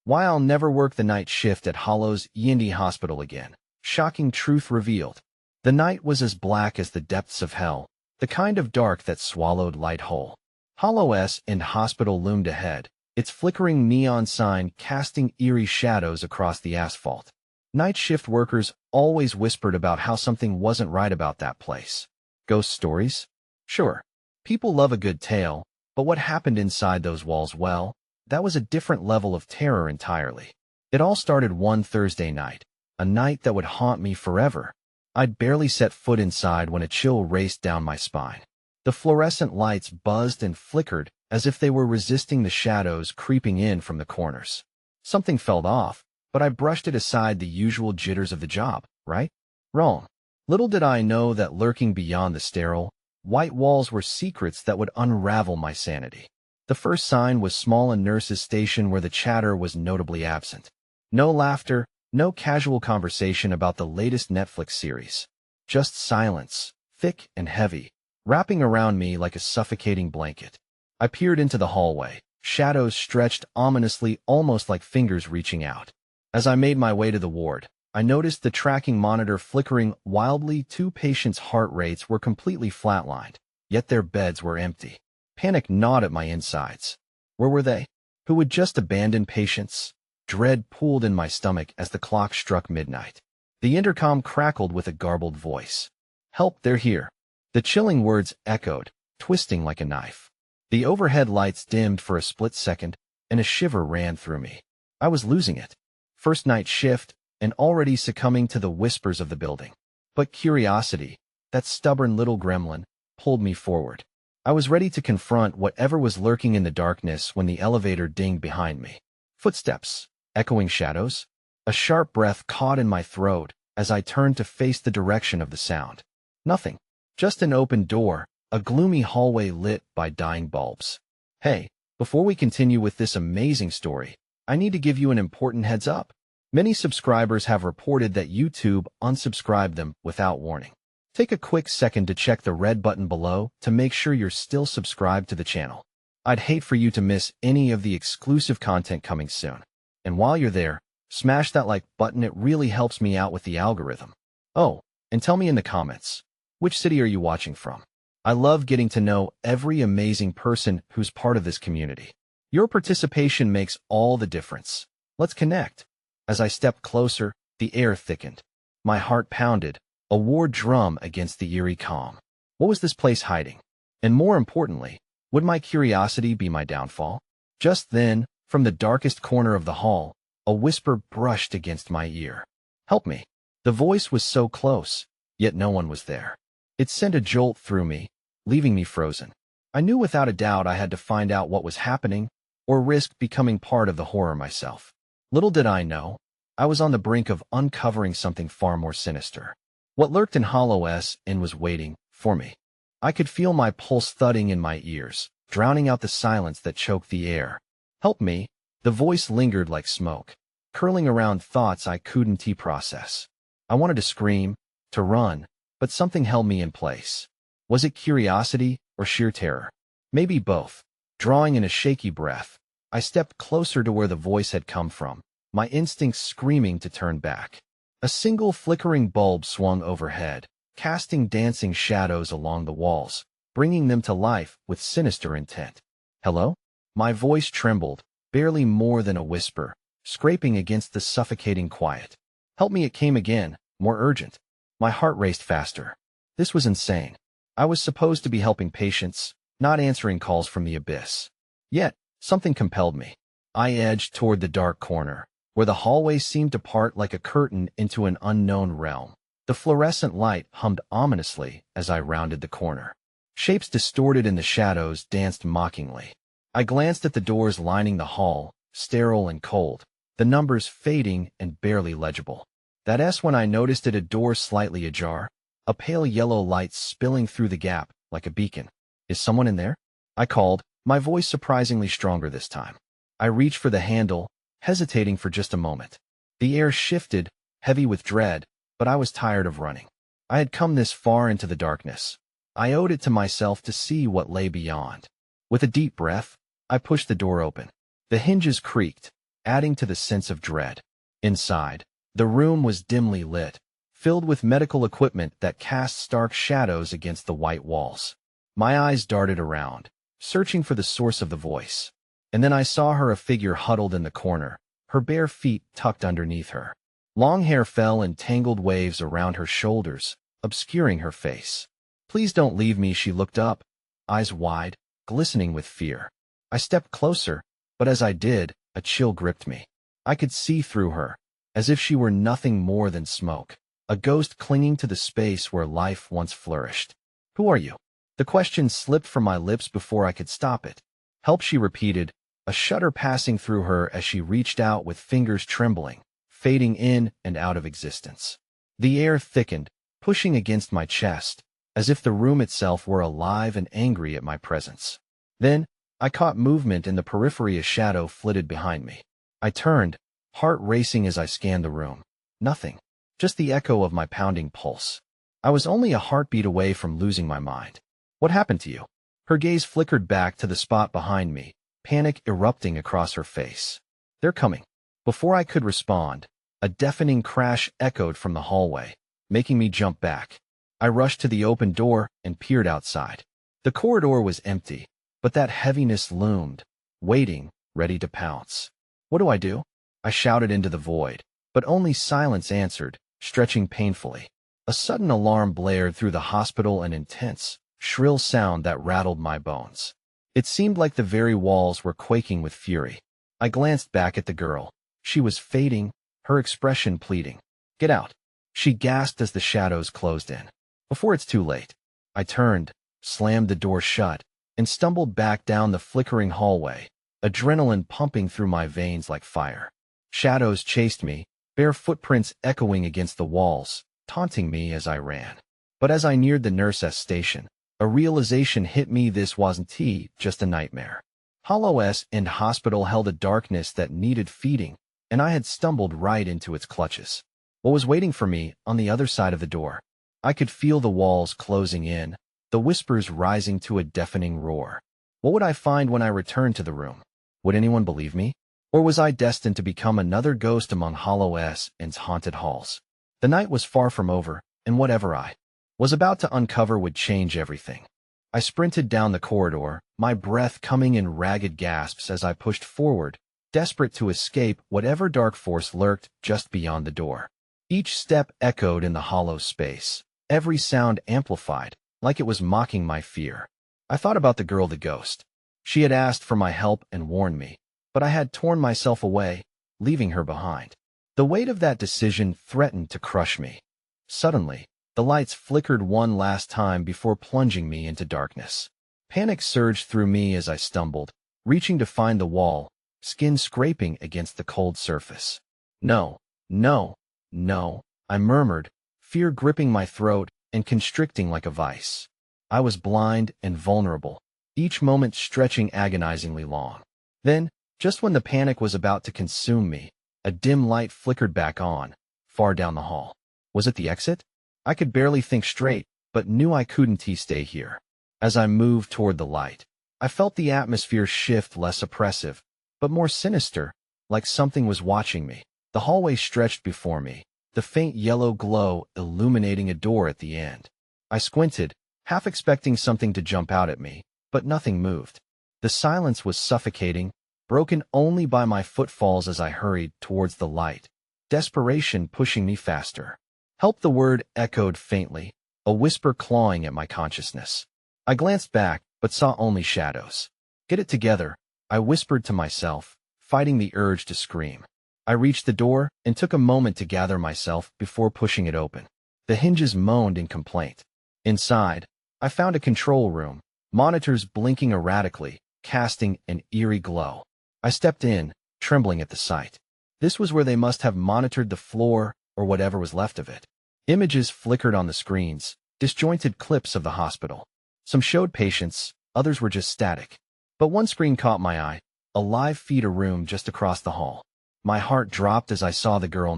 Why I'll never work the night shift at Hollow's E&E hospital again. Shocking truth revealed. The night was as black as the depths of hell, the kind of dark that swallowed light whole. Hollow's End hospital loomed ahead, its flickering neon sign casting eerie shadows across the asphalt. Night shift workers always whispered about how something wasn't right about that place. Ghost stories? Sure. People love a good tale, but what happened inside those walls, well, that was a different level of terror entirely. It all started one Thursday night, a night that would haunt me forever. I'd barely set foot inside when a chill raced down my spine. The fluorescent lights buzzed and flickered as if they were resisting the shadows creeping in from the corners. Something felt off, but I brushed it aside, the usual jitters of the job, right? Wrong. Little did I know that lurking beyond the sterile, white walls were secrets that would unravel my sanity. The first sign was small, a nurse's station where the chatter was notably absent. No laughter, no casual conversation about the latest Netflix series. Just silence, thick and heavy, wrapping around me like a suffocating blanket. I peered into the hallway, shadows stretched ominously, almost like fingers reaching out. As I made my way to the ward, I noticed the tracking monitor flickering wildly. 2 patients' heart rates were completely flatlined, yet their beds were empty. Panic gnawed at my insides. Where were they? Who would just abandon patients? Dread pooled in my stomach as the clock struck midnight. The intercom crackled with a garbled voice. "Help, they're here." The chilling words echoed, twisting like a knife. The overhead lights dimmed for a split second, and a shiver ran through me. I was losing it. First night shift, and already succumbing to the whispers of the building. But curiosity, that stubborn little gremlin, pulled me forward. I was ready to confront whatever was lurking in the darkness when the elevator dinged behind me. Footsteps, echoing shadows. A sharp breath caught in my throat as I turned to face the direction of the sound. Nothing. Just an open door, a gloomy hallway lit by dying bulbs. Hey, before we continue with this amazing story, I need to give you an important heads up. Many subscribers have reported that YouTube unsubscribed them without warning. Take a quick second to check the red button below to make sure you're still subscribed to the channel. I'd hate for you to miss any of the exclusive content coming soon. And while you're there, smash that like button, it really helps me out with the algorithm. Oh, and tell me in the comments, which city are you watching from? I love getting to know every amazing person who's part of this community. Your participation makes all the difference. Let's connect. As I stepped closer, the air thickened. My heart pounded, a war drum against the eerie calm. What was this place hiding? And more importantly, would my curiosity be my downfall? Just then, from the darkest corner of the hall, a whisper brushed against my ear. "Help me." The voice was so close, yet no one was there. It sent a jolt through me, leaving me frozen. I knew without a doubt I had to find out what was happening, or risk becoming part of the horror myself. Little did I know, I was on the brink of uncovering something far more sinister. What lurked in Hollow's End was waiting for me. I could feel my pulse thudding in my ears, drowning out the silence that choked the air. "Help me." The voice lingered like smoke, curling around thoughts I couldn't process. I wanted to scream, to run, but something held me in place. Was it curiosity or sheer terror? Maybe both. Drawing in a shaky breath, I stepped closer to where the voice had come from, my instincts screaming to turn back. A single flickering bulb swung overhead, casting dancing shadows along the walls, bringing them to life with sinister intent. "Hello?" My voice trembled, barely more than a whisper, scraping against the suffocating quiet. "Help me," it came again, more urgent. My heart raced faster. This was insane. I was supposed to be helping patients, not answering calls from the abyss. Yet, something compelled me. I edged toward the dark corner, where the hallway seemed to part like a curtain into an unknown realm. The fluorescent light hummed ominously as I rounded the corner. Shapes distorted in the shadows danced mockingly. I glanced at the doors lining the hall, sterile and cold, the numbers fading and barely legible. That S when I noticed it, a door slightly ajar, a pale yellow light spilling through the gap like a beacon. "Is someone in there?" I called, my voice surprisingly stronger this time. I reached for the handle, hesitating for just a moment. The air shifted, heavy with dread, but I was tired of running. I had come this far into the darkness. I owed it to myself to see what lay beyond. With a deep breath, I pushed the door open. The hinges creaked, adding to the sense of dread. Inside, the room was dimly lit, filled with medical equipment that cast stark shadows against the white walls. My eyes darted around, searching for the source of the voice. And then I saw her, a figure huddled in the corner, her bare feet tucked underneath her. Long hair fell in tangled waves around her shoulders, obscuring her face. "Please don't leave me," she looked up, eyes wide, glistening with fear. I stepped closer, but as I did, a chill gripped me. I could see through her, as if she were nothing more than smoke, a ghost clinging to the space where life once flourished. "Who are you?" The question slipped from my lips before I could stop it. "Help," she repeated, a shudder passing through her as she reached out with fingers trembling, fading in and out of existence. The air thickened, pushing against my chest, as if the room itself were alive and angry at my presence. Then, I caught movement in the periphery. A shadow flitted behind me. I turned, heart racing as I scanned the room. Nothing. Just the echo of my pounding pulse. I was only a heartbeat away from losing my mind. "What happened to you?" Her gaze flickered back to the spot behind me, panic erupting across her face. "They're coming." Before I could respond, a deafening crash echoed from the hallway, making me jump back. I rushed to the open door and peered outside. The corridor was empty, but that heaviness loomed, waiting, ready to pounce. "What do I do?" I shouted into the void, but only silence answered, stretching painfully. A sudden alarm blared through the hospital, an intense, shrill sound that rattled my bones. It seemed like the very walls were quaking with fury. I glanced back at the girl. She was fading, her expression pleading. "Get out," she gasped as the shadows closed in. "Before it's too late." I turned, slammed the door shut, and stumbled back down the flickering hallway, adrenaline pumping through my veins like fire. Shadows chased me, bare footprints echoing against the walls, taunting me as I ran. But as I neared the nurse's station, a realization hit me. This wasn't just a nightmare. Hollow End Hospital held a darkness that needed feeding, and I had stumbled right into its clutches. What was waiting for me on the other side of the door? I could feel the walls closing in, the whispers rising to a deafening roar. What would I find when I returned to the room? Would anyone believe me? Or was I destined to become another ghost among Hollow End's haunted halls? The night was far from over, and whatever I was about to uncover would change everything. I sprinted down the corridor, my breath coming in ragged gasps as I pushed forward, desperate to escape whatever dark force lurked just beyond the door. Each step echoed in the hollow space, every sound amplified, like it was mocking my fear. I thought about the girl, the ghost. She had asked for my help and warned me, but I had torn myself away, leaving her behind. The weight of that decision threatened to crush me. Suddenly, the lights flickered one last time before plunging me into darkness. Panic surged through me as I stumbled, reaching to find the wall, skin scraping against the cold surface. "No, no, no," I murmured, fear gripping my throat and constricting like a vice. I was blind and vulnerable, each moment stretching agonizingly long. Then, just when the panic was about to consume me, a dim light flickered back on, far down the hall. Was it the exit? I could barely think straight, but knew I couldn't stay here. As I moved toward the light, I felt the atmosphere shift, less oppressive, but more sinister, like something was watching me. The hallway stretched before me, the faint yellow glow illuminating a door at the end. I squinted, half expecting something to jump out at me, but nothing moved. The silence was suffocating, broken only by my footfalls as I hurried towards the light, desperation pushing me faster. "Help," the word echoed faintly, a whisper clawing at my consciousness. I glanced back, but saw only shadows. "Get it together," I whispered to myself, fighting the urge to scream. I reached the door and took a moment to gather myself before pushing it open. The hinges moaned in complaint. Inside, I found a control room, monitors blinking erratically, casting an eerie glow. I stepped in, trembling at the sight. This was where they must have monitored the floor or whatever was left of it. Images flickered on the screens, disjointed clips of the hospital. Some showed patients, others were just static. But one screen caught my eye, a live feed, a room just across the hall. My heart dropped as I saw the girl,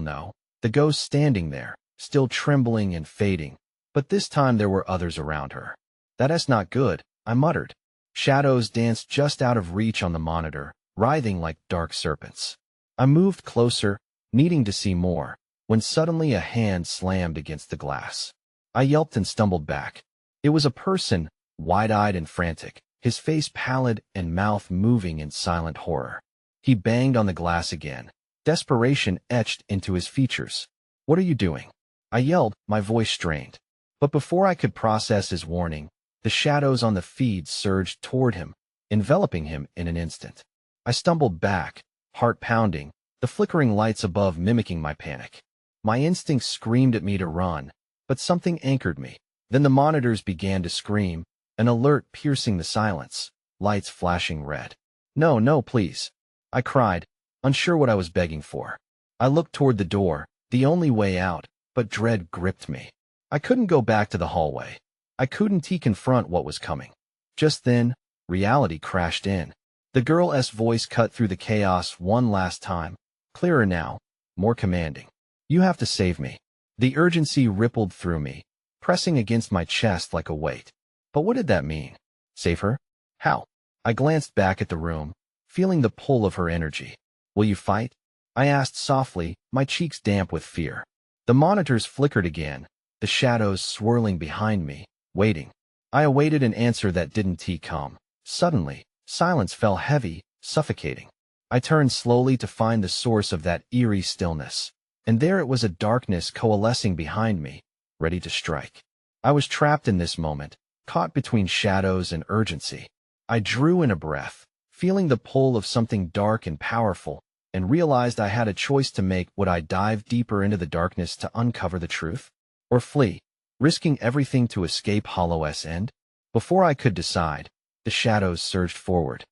the ghost, standing there, still trembling and fading, but this time there were others around her. "That's not good," I muttered. Shadows danced just out of reach on the monitor, writhing like dark serpents. I moved closer, needing to see more, when suddenly a hand slammed against the glass. I yelped and stumbled back. It was a person, wide-eyed and frantic, his face pallid and mouth moving in silent horror. He banged on the glass again, desperation etched into his features. "What are you doing?" I yelled, my voice strained. But before I could process his warning, the shadows on the feed surged toward him, enveloping him in an instant. I stumbled back, heart pounding, the flickering lights above mimicking my panic. My instincts screamed at me to run, but something anchored me. Then the monitors began to scream, an alert piercing the silence, lights flashing red. "No, no, please," I cried, unsure what I was begging for. I looked toward the door, the only way out, but dread gripped me. I couldn't go back to the hallway. I couldn't confront what was coming. Just then, reality crashed in. The girl's voice cut through the chaos one last time, clearer now, more commanding. "You have to save me." The urgency rippled through me, pressing against my chest like a weight. But what did that mean? Save her? How? I glanced back at the room, feeling the pull of her energy. "Will you fight?" I asked softly, my cheeks damp with fear. The monitors flickered again, the shadows swirling behind me, waiting. I awaited an answer that didn't come. Suddenly, silence fell heavy, suffocating. I turned slowly to find the source of that eerie stillness, and there it was, a darkness coalescing behind me, ready to strike. I was trapped in this moment, caught between shadows and urgency. I drew in a breath, feeling the pull of something dark and powerful, and realized I had a choice to make. Would I dive deeper into the darkness to uncover the truth? Or flee, risking everything to escape Hollow's end? Before I could decide, the shadows surged forward,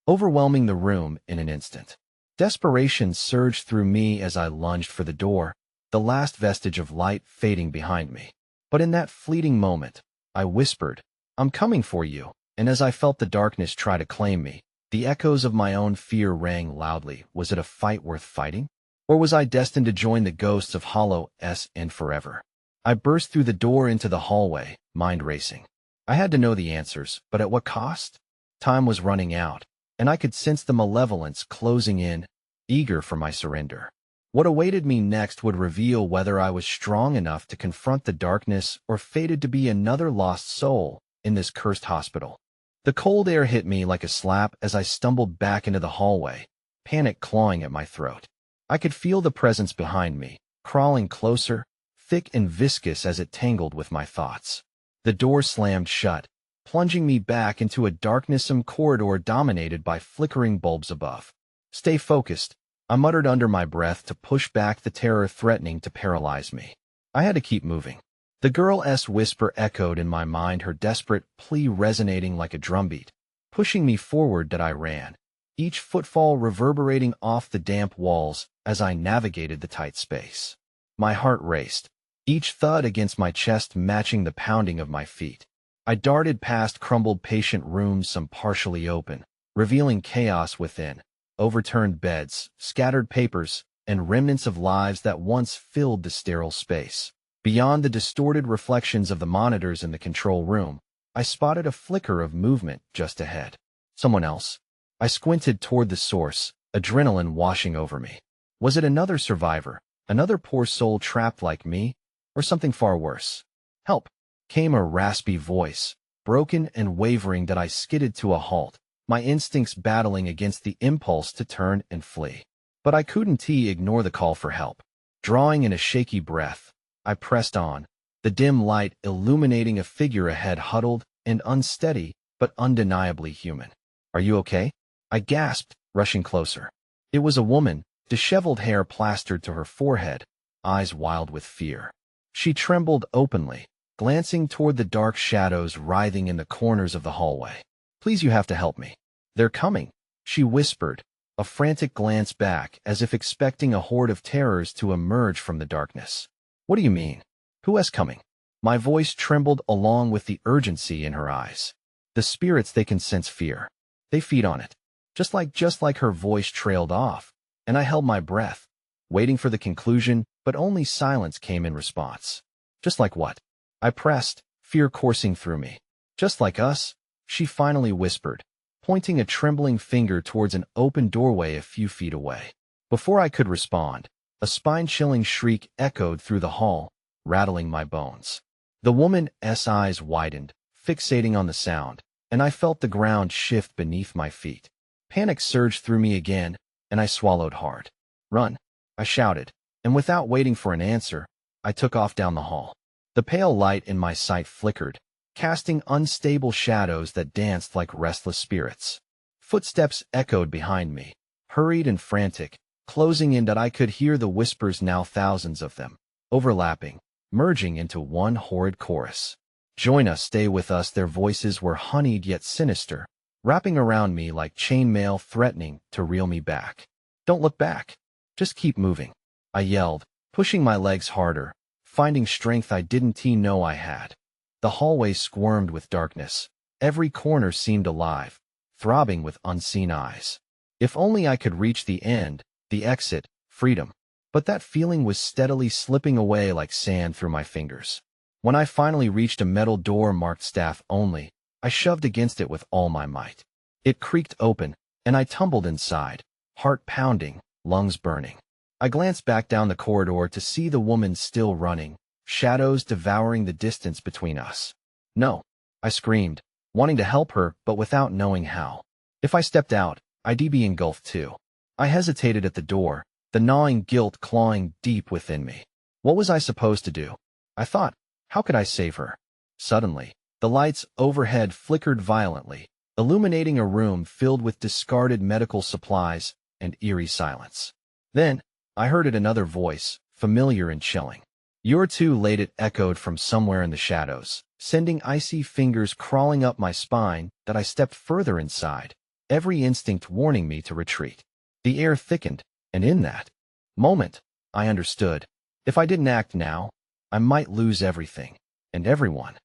overwhelming the room in an instant. Desperation surged through me as I lunged for the door, the last vestige of light fading behind me. But in that fleeting moment, I whispered, "I'm coming for you," and as I felt the darkness try to claim me, the echoes of my own fear rang loudly. Was it a fight worth fighting? Or was I destined to join the ghosts of Hollow's end forever? I burst through the door into the hallway, mind racing. I had to know the answers, but at what cost? Time was running out, and I could sense the malevolence closing in, eager for my surrender. What awaited me next would reveal whether I was strong enough to confront the darkness or fated to be another lost soul in this cursed hospital. The cold air hit me like a slap as I stumbled back into the hallway, panic clawing at my throat. I could feel the presence behind me, crawling closer, thick and viscous as it tangled with my thoughts. The door slammed shut, plunging me back into a darkness-some corridor dominated by flickering bulbs above. "Stay focused," I muttered under my breath to push back the terror threatening to paralyze me. I had to keep moving. The girl's whisper echoed in my mind, her desperate plea resonating like a drumbeat, pushing me forward that I ran, each footfall reverberating off the damp walls as I navigated the tight space. My heart raced, each thud against my chest matching the pounding of my feet. I darted past crumbled patient rooms, some partially open, revealing chaos within, overturned beds, scattered papers, and remnants of lives that once filled the sterile space. Beyond the distorted reflections of the monitors in the control room, I spotted a flicker of movement just ahead. Someone else? I squinted toward the source, adrenaline washing over me. Was it another survivor, another poor soul trapped like me, or something far worse? "Help!" came a raspy voice, broken and wavering that I skidded to a halt, my instincts battling against the impulse to turn and flee. But I couldn't ignore the call for help. Drawing in a shaky breath, I pressed on, the dim light illuminating a figure ahead, huddled and unsteady, but undeniably human. "Are you okay?" I gasped, rushing closer. It was a woman, disheveled hair plastered to her forehead, eyes wild with fear. She trembled openly, glancing toward the dark shadows writhing in the corners of the hallway. "Please, you have to help me. They're coming," she whispered, a frantic glance back as if expecting a horde of terrors to emerge from the darkness. "What do you mean? Who is coming?" My voice trembled along with the urgency in her eyes. "The spirits, they can sense fear. They feed on it." Just like her voice trailed off, and I held my breath, waiting for the conclusion, but only silence came in response. "Just like what?" I pressed, fear coursing through me. "Just like us," she finally whispered, pointing a trembling finger towards an open doorway a few feet away. Before I could respond, a spine-chilling shriek echoed through the hall, rattling my bones. The woman's eyes widened, fixating on the sound, and I felt the ground shift beneath my feet. Panic surged through me again, and I swallowed hard. "Run!" I shouted, and without waiting for an answer, I took off down the hall. The pale light in my sight flickered, casting unstable shadows that danced like restless spirits. Footsteps echoed behind me, hurried and frantic, closing in that I could hear the whispers, now thousands of them, overlapping, merging into one horrid chorus. "Join us, stay with us." Their voices were honeyed yet sinister, wrapping around me like chainmail, threatening to reel me back. "Don't look back. Just keep moving," I yelled, pushing my legs harder, finding strength I didn't know I had. The hallway squirmed with darkness. Every corner seemed alive, throbbing with unseen eyes. If only I could reach the end, the exit, freedom. But that feeling was steadily slipping away like sand through my fingers. When I finally reached a metal door marked staff only, I shoved against it with all my might. It creaked open, and I tumbled inside, heart pounding, lungs burning. I glanced back down the corridor to see the woman still running, shadows devouring the distance between us. "No!" I screamed, wanting to help her but without knowing how. If I stepped out, I'd be engulfed too. I hesitated at the door, the gnawing guilt clawing deep within me. What was I supposed to do? I thought, how could I save her? Suddenly, the lights overhead flickered violently, illuminating a room filled with discarded medical supplies and eerie silence. Then, I heard another voice, familiar and chilling. "You're too late," it echoed from somewhere in the shadows, sending icy fingers crawling up my spine that I stepped further inside, every instinct warning me to retreat. The air thickened, and in that moment, I understood. If I didn't act now, I might lose everything, and everyone.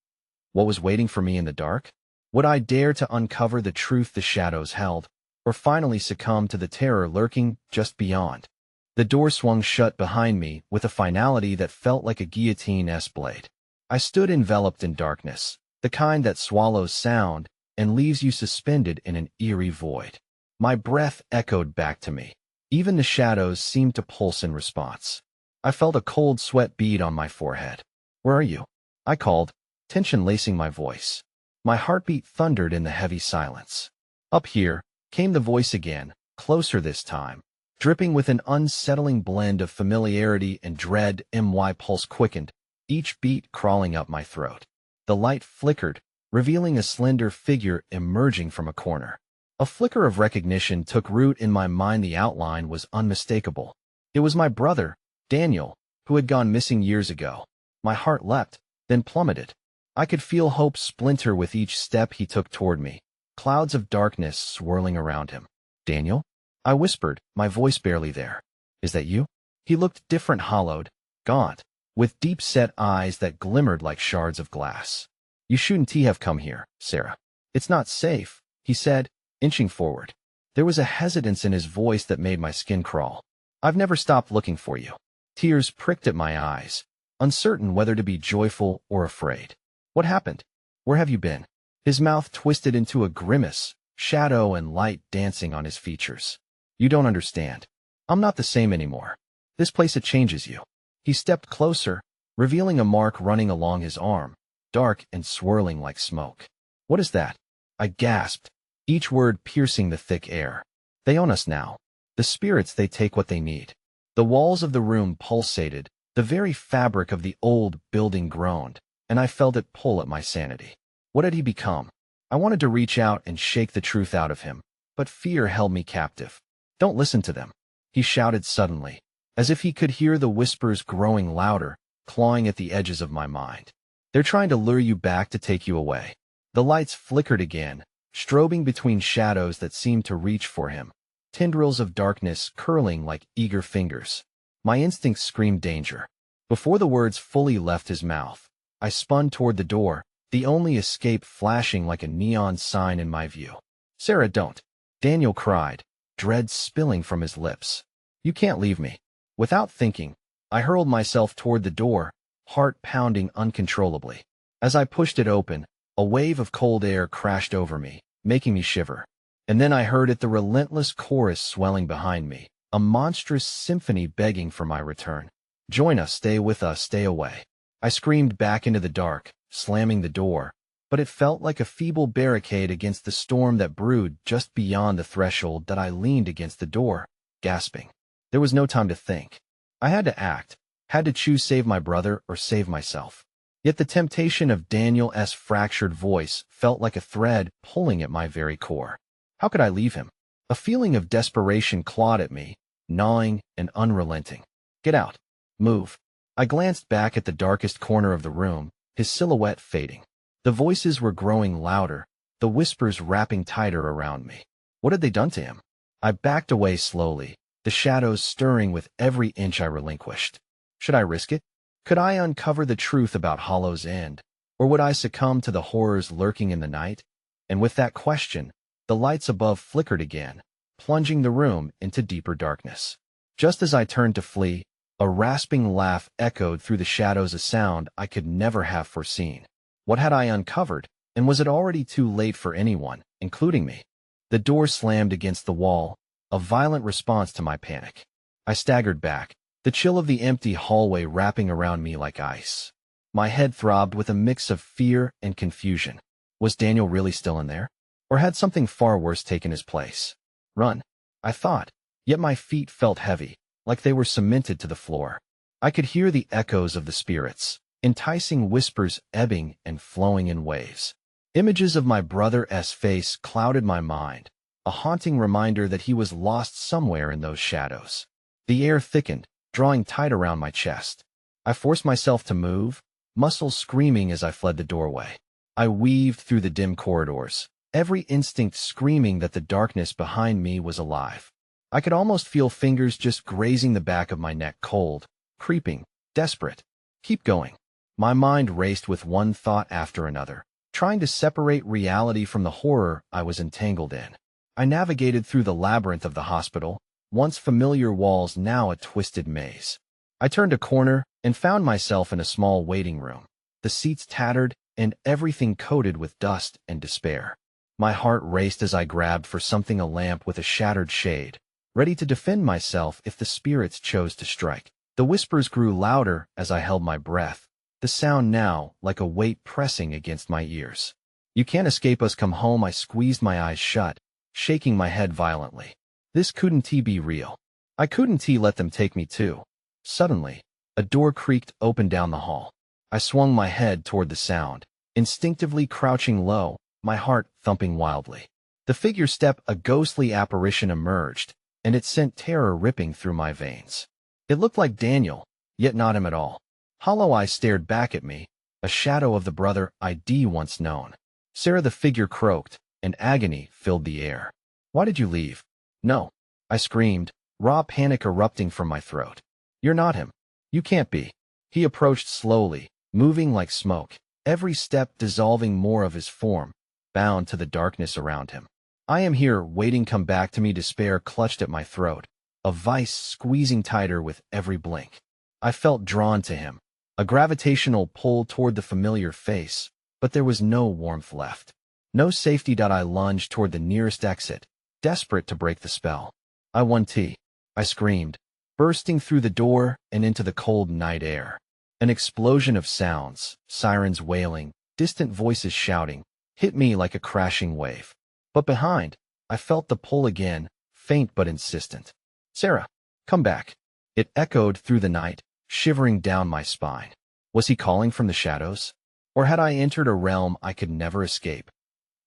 What was waiting for me in the dark? Would I dare to uncover the truth the shadows held, or finally succumb to the terror lurking just beyond? The door swung shut behind me with a finality that felt like a guillotine-esque blade. I stood enveloped in darkness, the kind that swallows sound and leaves you suspended in an eerie void. My breath echoed back to me. Even the shadows seemed to pulse in response. I felt a cold sweat bead on my forehead. "Where are you?" I called, tension lacing my voice. My heartbeat thundered in the heavy silence. "Up here," came the voice again, closer this time, dripping with an unsettling blend of familiarity and dread. My pulse quickened, each beat crawling up my throat. The light flickered, revealing a slender figure emerging from a corner. A flicker of recognition took root in my mind. The outline was unmistakable. It was my brother, Daniel, who had gone missing years ago. My heart leapt, then plummeted. I could feel hope splinter with each step he took toward me, clouds of darkness swirling around him. "Daniel?" I whispered, my voice barely there. "Is that you?" He looked different, hollowed, gaunt, with deep-set eyes that glimmered like shards of glass. "You shouldn't have come here, Sarah. It's not safe," he said, inching forward. There was a hesitance in his voice that made my skin crawl. "I've never stopped looking for you." Tears pricked at my eyes, uncertain whether to be joyful or afraid. "What happened? Where have you been?" His mouth twisted into a grimace, shadow and light dancing on his features. "You don't understand. I'm not the same anymore. This place, it changes you." He stepped closer, revealing a mark running along his arm, dark and swirling like smoke. "What is that?" I gasped, each word piercing the thick air. "They own us now. The spirits, they take what they need." The walls of the room pulsated, the very fabric of the old building groaned, and I felt it pull at my sanity. What had he become? I wanted to reach out and shake the truth out of him, but fear held me captive. "Don't listen to them," he shouted suddenly, as if he could hear the whispers growing louder, clawing at the edges of my mind. "They're trying to lure you back, to take you away." The lights flickered again, strobing between shadows that seemed to reach for him, tendrils of darkness curling like eager fingers. My instincts screamed danger. Before the words fully left his mouth, I spun toward the door, the only escape flashing like a neon sign in my view. "Sarah, don't!" Daniel cried, dread spilling from his lips. "You can't leave me." Without thinking, I hurled myself toward the door, heart pounding uncontrollably. As I pushed it open, a wave of cold air crashed over me, making me shiver. And then I heard it, the relentless chorus swelling behind me, a monstrous symphony begging for my return. Join us, stay with us, stay away. I screamed back into the dark, slamming the door, but it felt like a feeble barricade against the storm that brewed just beyond the threshold that I leaned against the door, gasping. There was no time to think. I had to act, had to choose save my brother or save myself. Yet the temptation of Daniel's fractured voice felt like a thread pulling at my very core. How could I leave him? A feeling of desperation clawed at me, gnawing and unrelenting. Get out. Move. I glanced back at the darkest corner of the room, his silhouette fading. The voices were growing louder, the whispers wrapping tighter around me. What had they done to him? I backed away slowly, the shadows stirring with every inch I relinquished. Should I risk it? Could I uncover the truth about Hollow's end, or would I succumb to the horrors lurking in the night? And with that question, the lights above flickered again, plunging the room into deeper darkness. Just as I turned to flee, a rasping laugh echoed through the shadows, a sound I could never have foreseen. What had I uncovered, and was it already too late for anyone, including me? The door slammed against the wall, a violent response to my panic. I staggered back, the chill of the empty hallway wrapping around me like ice. My head throbbed with a mix of fear and confusion. Was Daniel really still in there? Or had something far worse taken his place? Run, I thought, yet my feet felt heavy, like they were cemented to the floor. I could hear the echoes of the spirits, enticing whispers ebbing and flowing in waves. Images of my brother's face clouded my mind, a haunting reminder that he was lost somewhere in those shadows. The air thickened, drawing tight around my chest. I forced myself to move, muscles screaming as I fled the doorway. I weaved through the dim corridors, every instinct screaming that the darkness behind me was alive. I could almost feel fingers just grazing the back of my neck, cold, creeping, desperate. Keep going. My mind raced with one thought after another, trying to separate reality from the horror I was entangled in. I navigated through the labyrinth of the hospital, once familiar walls now a twisted maze. I turned a corner and found myself in a small waiting room, the seats tattered and everything coated with dust and despair. My heart raced as I grabbed for something, a lamp with a shattered shade, ready to defend myself if the spirits chose to strike. The whispers grew louder as I held my breath, the sound now like a weight pressing against my ears. You can't escape us, come home. I squeezed my eyes shut, shaking my head violently. This couldn't be real. I couldn't let them take me too. Suddenly, a door creaked open down the hall. I swung my head toward the sound, instinctively crouching low, my heart thumping wildly. The figure stepped, a ghostly apparition emerged, and it sent terror ripping through my veins. It looked like Daniel, yet not him at all. Hollow eyes stared back at me, a shadow of the brother I'd once known. Sarah, the figure croaked, and agony filled the air. Why did you leave? No, I screamed, raw panic erupting from my throat. You're not him. You can't be. He approached slowly, moving like smoke, every step dissolving more of his form, bound to the darkness around him. I am here, waiting. Come back to me. Despair clutched at my throat, a vice squeezing tighter with every blink. I felt drawn to him, a gravitational pull toward the familiar face, but there was no warmth left. No safety. I lunged toward the nearest exit, desperate to break the spell. I screamed, bursting through the door and into the cold night air. An explosion of sounds, sirens wailing, distant voices shouting, hit me like a crashing wave. But behind, I felt the pull again, faint but insistent. Sarah, come back. It echoed through the night, shivering down my spine. Was he calling from the shadows? Or had I entered a realm I could never escape?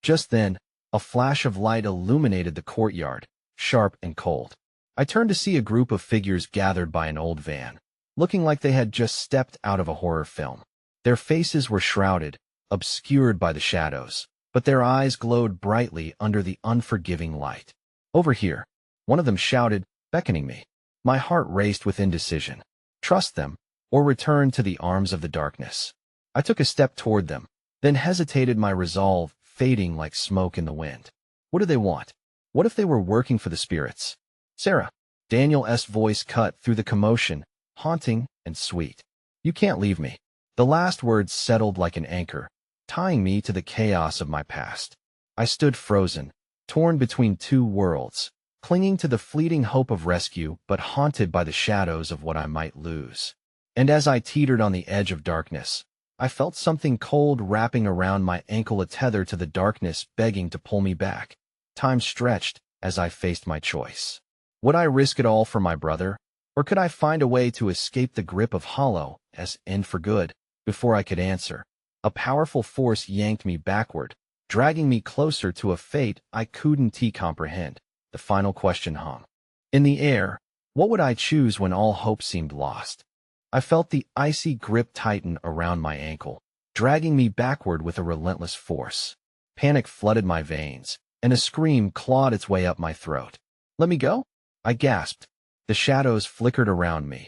Just then, a flash of light illuminated the courtyard, sharp and cold. I turned to see a group of figures gathered by an old van, looking like they had just stepped out of a horror film. Their faces were shrouded, obscured by the shadows, but their eyes glowed brightly under the unforgiving light. Over here, one of them shouted, beckoning me. My heart raced with indecision. Trust them, or return to the arms of the darkness. I took a step toward them, then hesitated, my resolve fading like smoke in the wind. What did they want? What if they were working for the spirits? Sarah, Daniel's voice cut through the commotion, haunting and sweet. You can't leave me. The last words settled like an anchor, tying me to the chaos of my past. I stood frozen, torn between two worlds, clinging to the fleeting hope of rescue but haunted by the shadows of what I might lose. And as I teetered on the edge of darkness, I felt something cold wrapping around my ankle, a tether to the darkness begging to pull me back. Time stretched as I faced my choice. Would I risk it all for my brother, or could I find a way to escape the grip of Hollow as end for good? Before I could answer, a powerful force yanked me backward, dragging me closer to a fate I couldn't comprehend. The final question hung in the air. What would I choose when all hope seemed lost? I felt the icy grip tighten around my ankle, dragging me backward with a relentless force. Panic flooded my veins, and a scream clawed its way up my throat. "Let me go?" I gasped. The shadows flickered around me,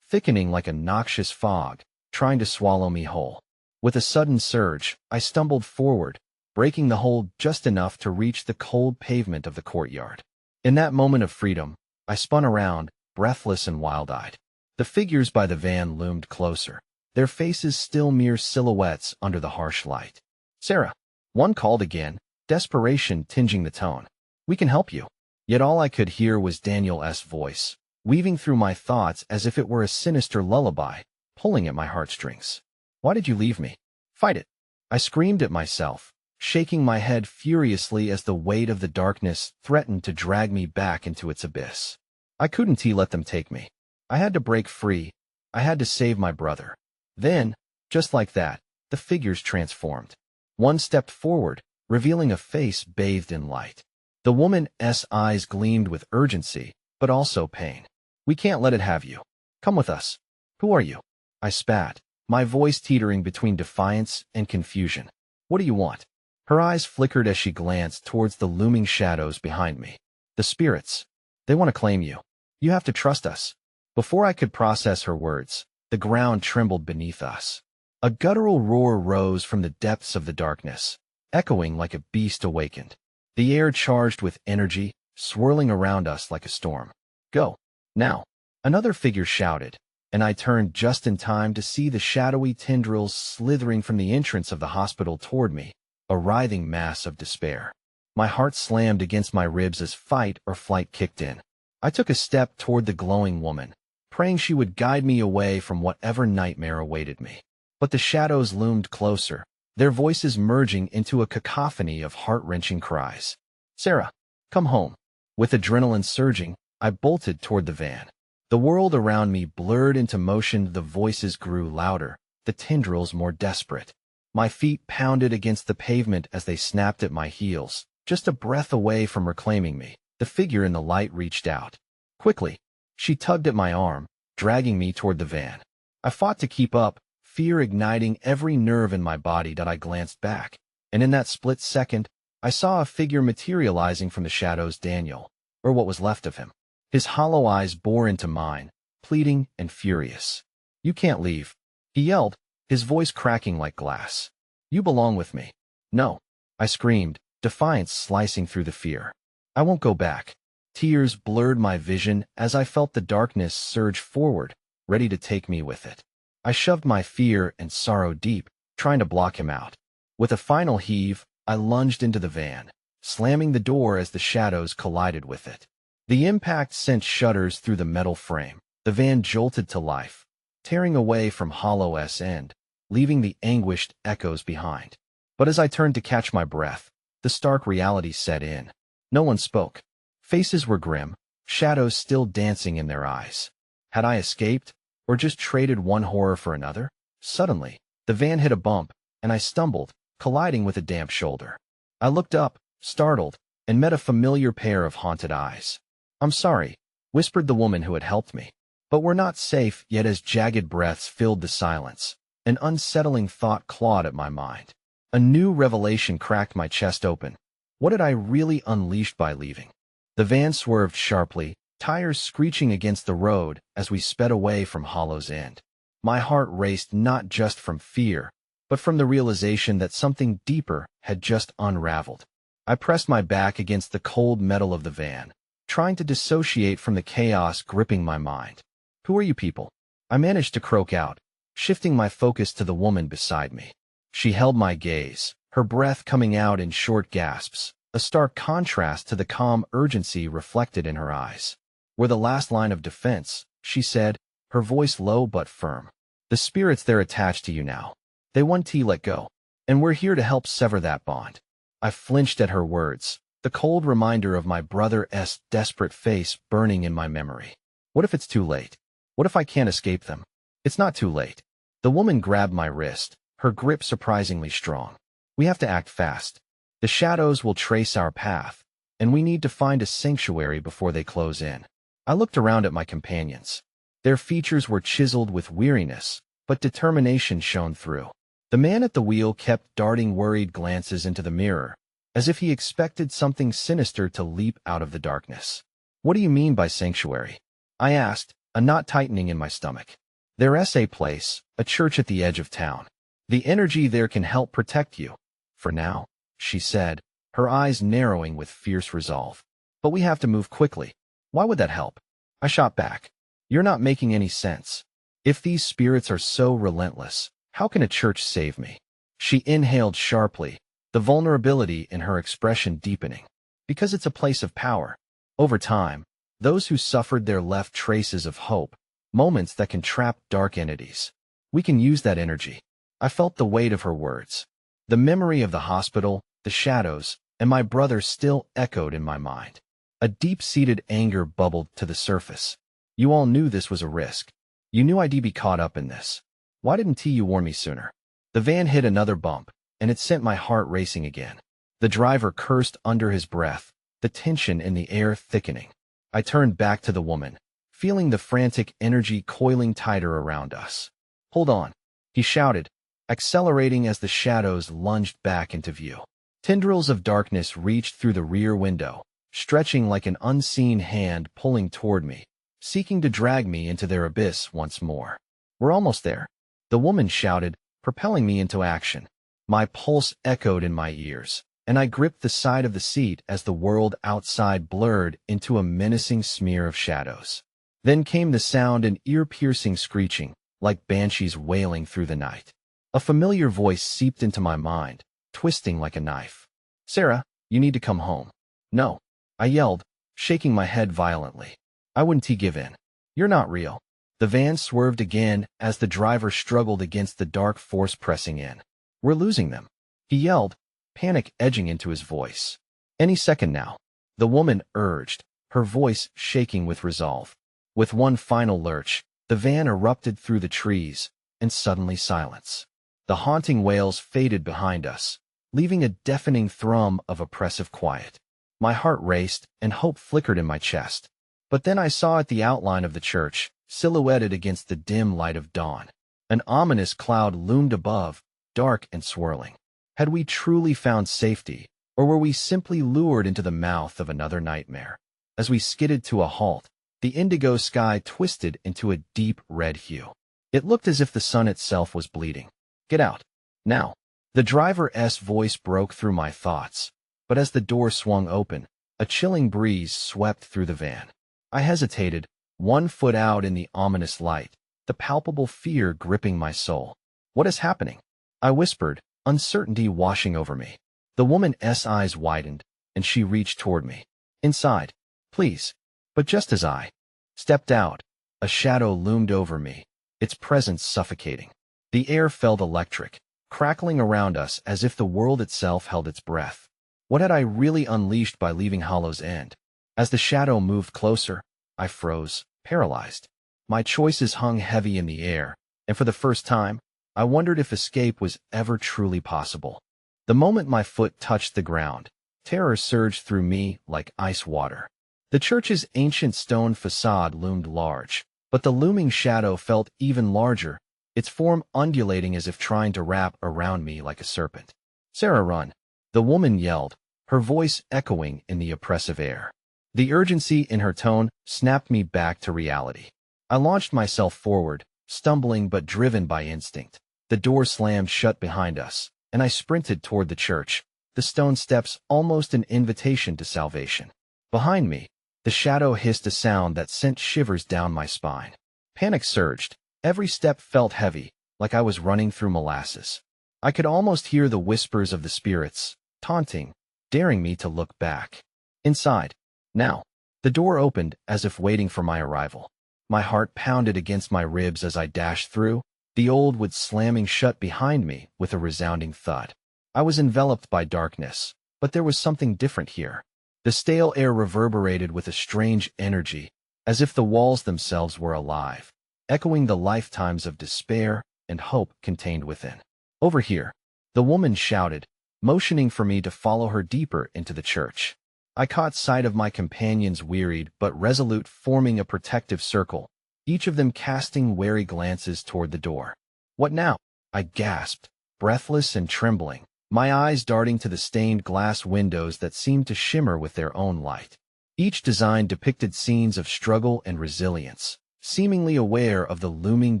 thickening like a noxious fog, trying to swallow me whole. With a sudden surge, I stumbled forward, breaking the hold just enough to reach the cold pavement of the courtyard. In that moment of freedom, I spun around, breathless and wild-eyed. The figures by the van loomed closer, their faces still mere silhouettes under the harsh light. "Sarah," one called again, desperation tinging the tone. "We can help you." Yet all I could hear was Daniel's voice, weaving through my thoughts as if it were a sinister lullaby, pulling at my heartstrings. "Why did you leave me? Fight it!" I screamed at myself, shaking my head furiously as the weight of the darkness threatened to drag me back into its abyss. I couldn't let them take me. I had to break free. I had to save my brother. Then, just like that, the figures transformed. One stepped forward, revealing a face bathed in light. The woman's eyes gleamed with urgency, but also pain. "We can't let it have you. Come with us." "Who are you?" I spat, my voice teetering between defiance and confusion. "What do you want?" Her eyes flickered as she glanced towards the looming shadows behind me. "The spirits. They want to claim you. You have to trust us." Before I could process her words, the ground trembled beneath us. A guttural roar rose from the depths of the darkness, echoing like a beast awakened. The air charged with energy, swirling around us like a storm. "Go, now," another figure shouted, and I turned just in time to see the shadowy tendrils slithering from the entrance of the hospital toward me, a writhing mass of despair. My heart slammed against my ribs as fight or flight kicked in. I took a step toward the glowing woman, praying she would guide me away from whatever nightmare awaited me. But the shadows loomed closer, their voices merging into a cacophony of heart-wrenching cries. "Sarah, come home." With adrenaline surging, I bolted toward the van. The world around me blurred into motion, the voices grew louder, the tendrils more desperate. My feet pounded against the pavement as they snapped at my heels, just a breath away from reclaiming me. The figure in the light reached out. Quickly, she tugged at my arm, dragging me toward the van. I fought to keep up, fear igniting every nerve in my body. I glanced back, and in that split second, I saw a figure materializing from the shadows. Daniel, or what was left of him. His hollow eyes bore into mine, pleading and furious. "You can't leave," he yelled, his voice cracking like glass. "You belong with me." "No," I screamed, defiance slicing through the fear. "I won't go back." Tears blurred my vision as I felt the darkness surge forward, ready to take me with it. I shoved my fear and sorrow deep, trying to block him out. With a final heave, I lunged into the van, slamming the door as the shadows collided with it. The impact sent shudders through the metal frame. The van jolted to life, tearing away from Hollow's end, leaving the anguished echoes behind. But as I turned to catch my breath, the stark reality set in. No one spoke. Faces were grim, shadows still dancing in their eyes. Had I escaped, or just traded one horror for another? Suddenly, the van hit a bump, and I stumbled, colliding with a damp shoulder. I looked up, startled, and met a familiar pair of haunted eyes. "I'm sorry," whispered the woman who had helped me. "But we're not safe yet." As jagged breaths filled the silence, an unsettling thought clawed at my mind. A new revelation cracked my chest open. What had I really unleashed by leaving? The van swerved sharply, tires screeching against the road as we sped away from Hollow's End. My heart raced not just from fear, but from the realization that something deeper had just unraveled. I pressed my back against the cold metal of the van, trying to dissociate from the chaos gripping my mind. "Who are you people?" I managed to croak out, shifting my focus to the woman beside me. She held my gaze, her breath coming out in short gasps, a stark contrast to the calm urgency reflected in her eyes. "We're the last line of defense," she said, her voice low but firm. "The spirits they're attached to you now. They want to let go, and we're here to help sever that bond." I flinched at her words, the cold reminder of my brother's desperate face burning in my memory. What if it's too late? What if I can't escape them? "It's not too late." The woman grabbed my wrist, her grip surprisingly strong. "We have to act fast. The shadows will trace our path, and we need to find a sanctuary before they close in." I looked around at my companions. Their features were chiseled with weariness, but determination shone through. The man at the wheel kept darting worried glances into the mirror, as if he expected something sinister to leap out of the darkness. "What do you mean by sanctuary?" I asked, a knot tightening in my stomach. "There's a place, a church at the edge of town. The energy there can help protect you. For now," she said, her eyes narrowing with fierce resolve. "But we have to move quickly." "Why would that help?" I shot back. "You're not making any sense. If these spirits are so relentless, how can a church save me?" She inhaled sharply, the vulnerability in her expression deepening. "Because it's a place of power. Over time, those who suffered there left traces of hope, moments that can trap dark entities. We can use that energy." I felt the weight of her words. The memory of the hospital, the shadows, and my brother still echoed in my mind. A deep-seated anger bubbled to the surface. "You all knew this was a risk. You knew I'd be caught up in this. Why didn't you warn me sooner?" The van hit another bump, and it sent my heart racing again. The driver cursed under his breath, the tension in the air thickening. I turned back to the woman, feeling the frantic energy coiling tighter around us. "Hold on," he shouted, accelerating as the shadows lunged back into view. Tendrils of darkness reached through the rear window, stretching like an unseen hand pulling toward me, seeking to drag me into their abyss once more. "We're almost there," the woman shouted, propelling me into action. My pulse echoed in my ears, and I gripped the side of the seat as the world outside blurred into a menacing smear of shadows. Then came the sound, an ear-piercing screeching, like banshees wailing through the night. A familiar voice seeped into my mind, twisting like a knife. "Sarah, you need to come home." "No," I yelled, shaking my head violently. "I wouldn't give in. You're not real." The van swerved again as the driver struggled against the dark force pressing in. "We're losing them," he yelled, panic edging into his voice. "Any second now," the woman urged, her voice shaking with resolve. With one final lurch, the van erupted through the trees, and suddenly silence. The haunting wails faded behind us, leaving a deafening thrum of oppressive quiet. My heart raced, and hope flickered in my chest. But then I saw the outline of the church, silhouetted against the dim light of dawn. An ominous cloud loomed above, dark and swirling. Had we truly found safety, or were we simply lured into the mouth of another nightmare? As we skidded to a halt, the indigo sky twisted into a deep red hue. It looked as if the sun itself was bleeding. "Get out. Now." The driver's voice broke through my thoughts, but as the door swung open, a chilling breeze swept through the van. I hesitated, one foot out in the ominous light, the palpable fear gripping my soul. "What is happening?" I whispered, uncertainty washing over me. The woman's eyes widened, and she reached toward me. "Inside, please." But just as I stepped out, a shadow loomed over me, its presence suffocating. The air felt electric, crackling around us as if the world itself held its breath. What had I really unleashed by leaving Hollow's End? As the shadow moved closer, I froze, paralyzed. My choices hung heavy in the air, and for the first time, I wondered if escape was ever truly possible. The moment my foot touched the ground, terror surged through me like ice water. The church's ancient stone facade loomed large, but the looming shadow felt even larger, its form undulating as if trying to wrap around me like a serpent. "Sarah, run!" the woman yelled, her voice echoing in the oppressive air. The urgency in her tone snapped me back to reality. I launched myself forward, stumbling but driven by instinct. The door slammed shut behind us, and I sprinted toward the church, the stone steps almost an invitation to salvation. Behind me, the shadow hissed a sound that sent shivers down my spine. Panic surged. Every step felt heavy, like I was running through molasses. I could almost hear the whispers of the spirits, taunting, daring me to look back. Inside, now, the door opened as if waiting for my arrival. My heart pounded against my ribs as I dashed through, the old wood slamming shut behind me with a resounding thud. I was enveloped by darkness, but there was something different here. The stale air reverberated with a strange energy, as if the walls themselves were alive, echoing the lifetimes of despair and hope contained within. Over here, the woman shouted, motioning for me to follow her deeper into the church. I caught sight of my companions wearied but resolute, forming a protective circle, each of them casting wary glances toward the door. What now? I gasped, breathless and trembling, my eyes darting to the stained glass windows that seemed to shimmer with their own light. Each design depicted scenes of struggle and resilience, seemingly aware of the looming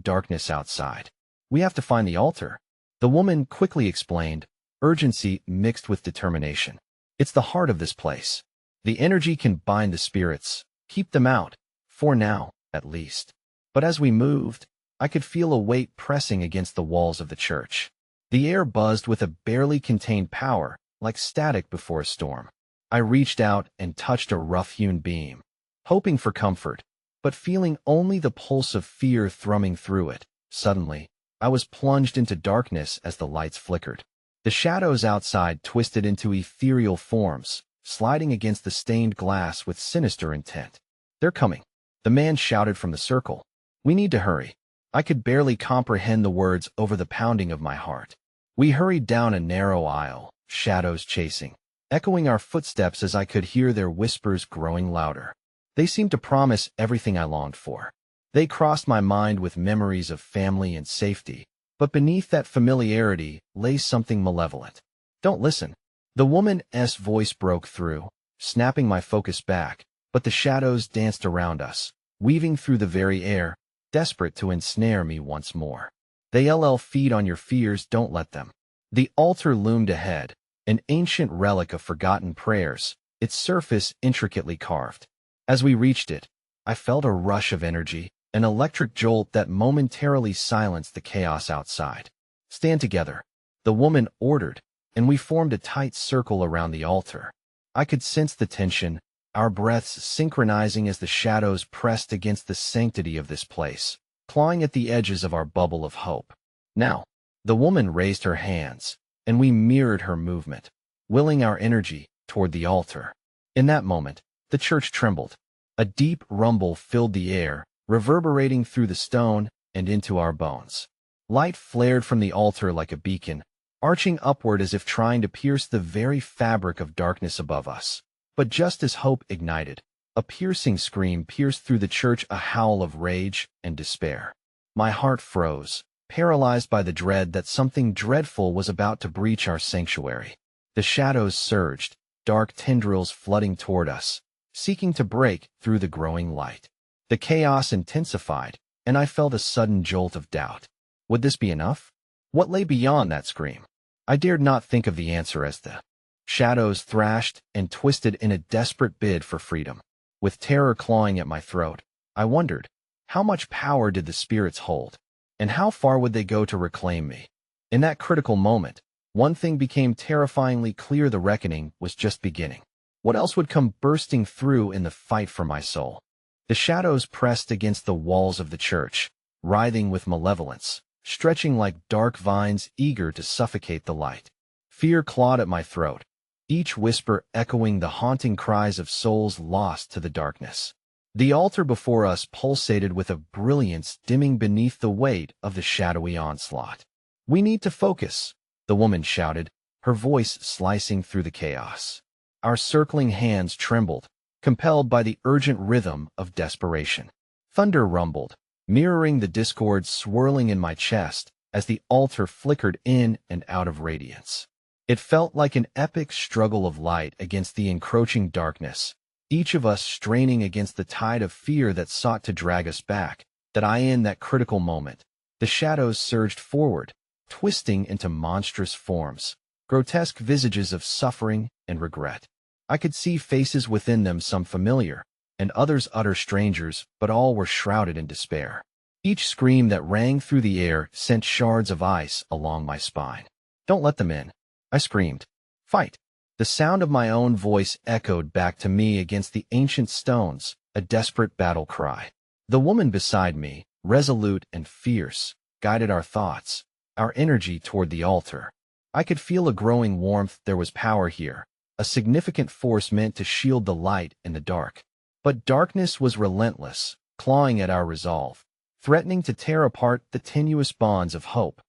darkness outside. We have to find the altar, the woman quickly explained, urgency mixed with determination. It's the heart of this place. The energy can bind the spirits, keep them out, for now, at least. But as we moved, I could feel a weight pressing against the walls of the church. The air buzzed with a barely contained power, like static before a storm. I reached out and touched a rough-hewn beam, hoping for comfort, but feeling only the pulse of fear thrumming through it. Suddenly, I was plunged into darkness as the lights flickered. The shadows outside twisted into ethereal forms, sliding against the stained glass with sinister intent. They're coming, the man shouted from the circle. We need to hurry. I could barely comprehend the words over the pounding of my heart. We hurried down a narrow aisle, shadows chasing, echoing our footsteps as I could hear their whispers growing louder. They seemed to promise everything I longed for. They crossed my mind with memories of family and safety, but beneath that familiarity lay something malevolent. Don't listen. The woman's voice broke through, snapping my focus back, but the shadows danced around us, weaving through the very air, desperate to ensnare me once more. They feed on your fears, don't let them. The altar loomed ahead, an ancient relic of forgotten prayers, its surface intricately carved. As we reached it, I felt a rush of energy, an electric jolt that momentarily silenced the chaos outside. Stand together, the woman ordered, and we formed a tight circle around the altar. I could sense the tension, our breaths synchronizing as the shadows pressed against the sanctity of this place, clawing at the edges of our bubble of hope. Now, the woman raised her hands, and we mirrored her movement, willing our energy toward the altar. In that moment, the church trembled. A deep rumble filled the air, reverberating through the stone and into our bones. Light flared from the altar like a beacon, arching upward as if trying to pierce the very fabric of darkness above us. But just as hope ignited, a piercing scream pierced through the church, a howl of rage and despair. My heart froze, paralyzed by the dread that something dreadful was about to breach our sanctuary. The shadows surged, dark tendrils flooding toward us, seeking to break through the growing light. The chaos intensified, and I felt a sudden jolt of doubt. Would this be enough? What lay beyond that scream? I dared not think of the answer as the shadows thrashed and twisted in a desperate bid for freedom. With terror clawing at my throat, I wondered, how much power did the spirits hold, and how far would they go to reclaim me? In that critical moment, one thing became terrifyingly clear: the reckoning was just beginning. What else would come bursting through in the fight for my soul? The shadows pressed against the walls of the church, writhing with malevolence, stretching like dark vines eager to suffocate the light. Fear clawed at my throat, each whisper echoing the haunting cries of souls lost to the darkness. The altar before us pulsated with a brilliance dimming beneath the weight of the shadowy onslaught. We need to focus, the woman shouted, her voice slicing through the chaos. Our circling hands trembled, compelled by the urgent rhythm of desperation. Thunder rumbled, mirroring the discord swirling in my chest as the altar flickered in and out of radiance. It felt like an epic struggle of light against the encroaching darkness, each of us straining against the tide of fear that sought to drag us back. In that critical moment, the shadows surged forward, twisting into monstrous forms, grotesque visages of suffering and regret. I could see faces within them, some familiar, and others utter strangers, but all were shrouded in despair. Each scream that rang through the air sent shards of ice along my spine. Don't let them in, I screamed. Fight. The sound of my own voice echoed back to me against the ancient stones, a desperate battle cry. The woman beside me, resolute and fierce, guided our thoughts, our energy toward the altar. I could feel a growing warmth. There was power here, a significant force meant to shield the light in the dark. But darkness was relentless, clawing at our resolve, threatening to tear apart the tenuous bonds of hope.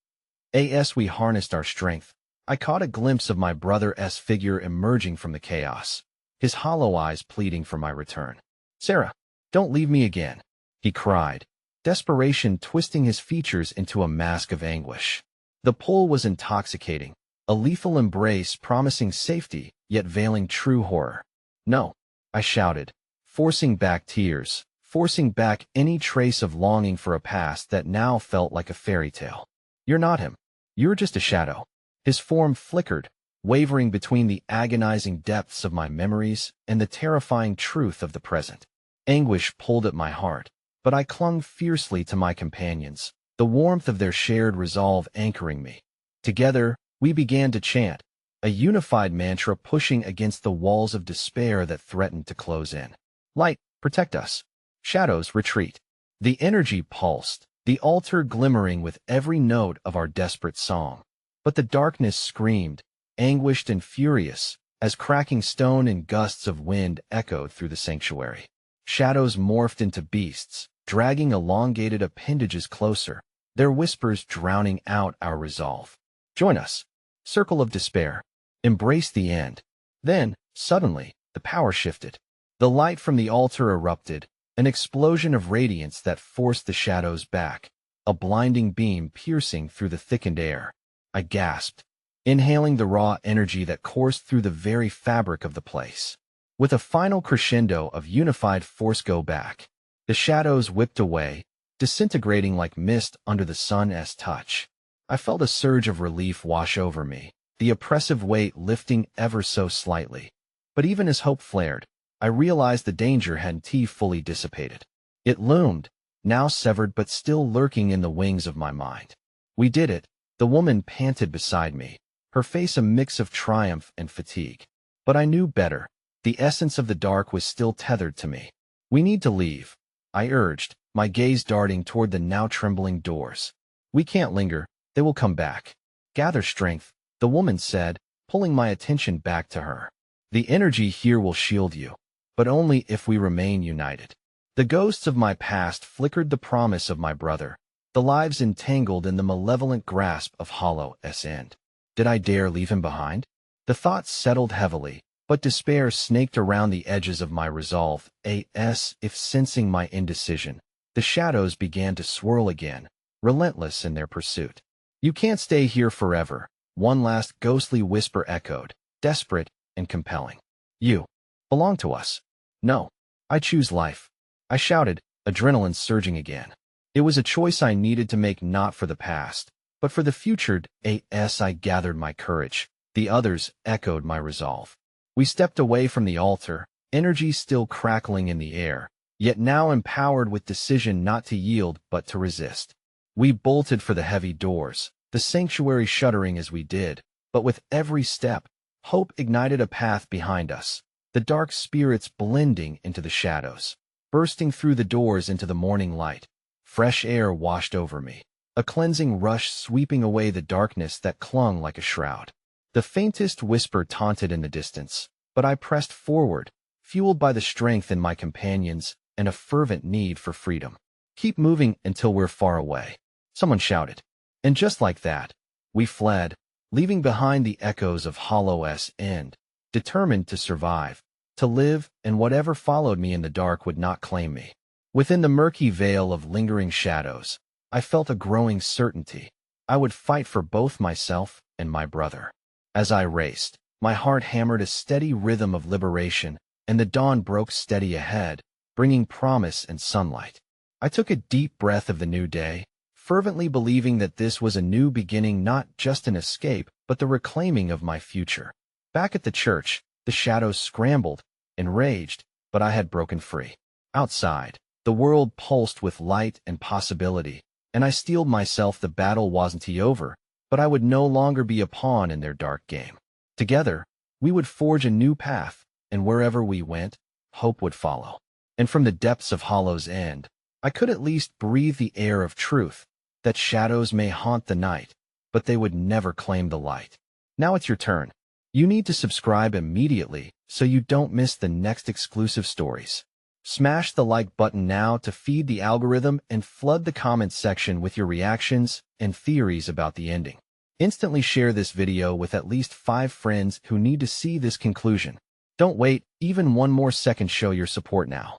As we harnessed our strength, I caught a glimpse of my brother's figure emerging from the chaos, his hollow eyes pleading for my return. "Sarah, don't leave me again," he cried, desperation twisting his features into a mask of anguish. The pull was intoxicating, a lethal embrace promising safety, yet veiling true horror. "No," I shouted, forcing back tears, forcing back any trace of longing for a past that now felt like a fairy tale. "You're not him. You're just a shadow." His form flickered, wavering between the agonizing depths of my memories and the terrifying truth of the present. Anguish pulled at my heart, but I clung fiercely to my companions, the warmth of their shared resolve anchoring me. Together, we began to chant, a unified mantra pushing against the walls of despair that threatened to close in. "Light, protect us. Shadows, retreat." The energy pulsed, the altar glimmering with every note of our desperate song. But the darkness screamed, anguished and furious, as cracking stone and gusts of wind echoed through the sanctuary. Shadows morphed into beasts, dragging elongated appendages closer, their whispers drowning out our resolve. "Join us. Circle of despair. Embrace the end." Then, suddenly, the power shifted. The light from the altar erupted, an explosion of radiance that forced the shadows back, a blinding beam piercing through the thickened air. I gasped, inhaling the raw energy that coursed through the very fabric of the place. With a final crescendo of unified force go back, the shadows whipped away, disintegrating like mist under the sun's touch. I felt a surge of relief wash over me, the oppressive weight lifting ever so slightly. But even as hope flared, I realized the danger hadn't fully dissipated. It loomed, now severed but still lurking in the wings of my mind. "We did it," the woman panted beside me, her face a mix of triumph and fatigue. But I knew better. The essence of the dark was still tethered to me. "We need to leave," I urged, my gaze darting toward the now trembling doors. "We can't linger. They will come back." "Gather strength," the woman said, pulling my attention back to her. "The energy here will shield you, but only if we remain united." The ghosts of my past flickered the promise of my brother, the lives entangled in the malevolent grasp of Hollow's end. Did I dare leave him behind? The thoughts settled heavily, but despair snaked around the edges of my resolve. If sensing my indecision, the shadows began to swirl again, relentless in their pursuit. "You can't stay here forever," one last ghostly whisper echoed, desperate and compelling. "You belong to us." "No, I choose life," I shouted, adrenaline surging again. It was a choice I needed to make, not for the past, but for the future. I gathered my courage. The others echoed my resolve. We stepped away from the altar, energy still crackling in the air, yet now empowered with decision not to yield but to resist. We bolted for the heavy doors, the sanctuary shuddering as we did, but with every step, hope ignited a path behind us, the dark spirits blending into the shadows. Bursting through the doors into the morning light, fresh air washed over me, a cleansing rush sweeping away the darkness that clung like a shroud. The faintest whisper taunted in the distance, but I pressed forward, fueled by the strength in my companions and a fervent need for freedom. "Keep moving until we're far away," someone shouted. And just like that, we fled, leaving behind the echoes of Hollow's end, determined to survive, to live, and whatever followed me in the dark would not claim me. Within the murky veil of lingering shadows, I felt a growing certainty. I would fight for both myself and my brother. As I raced, my heart hammered a steady rhythm of liberation, and the dawn broke steady ahead, bringing promise and sunlight. I took a deep breath of the new day, fervently believing that this was a new beginning, not just an escape, but the reclaiming of my future. Back at the church, the shadows scrambled, enraged, but I had broken free. Outside, the world pulsed with light and possibility, and I steeled myself the battle wasn't over, but I would no longer be a pawn in their dark game. Together, we would forge a new path, and wherever we went, hope would follow. And from the depths of Hollow's End, I could at least breathe the air of truth, that shadows may haunt the night, but they would never claim the light. Now it's your turn. You need to subscribe immediately so you don't miss the next exclusive stories. Smash the like button now to feed the algorithm and flood the comments section with your reactions and theories about the ending. Instantly share this video with at least 5 friends who need to see this conclusion. Don't wait even one more second. Show your support now.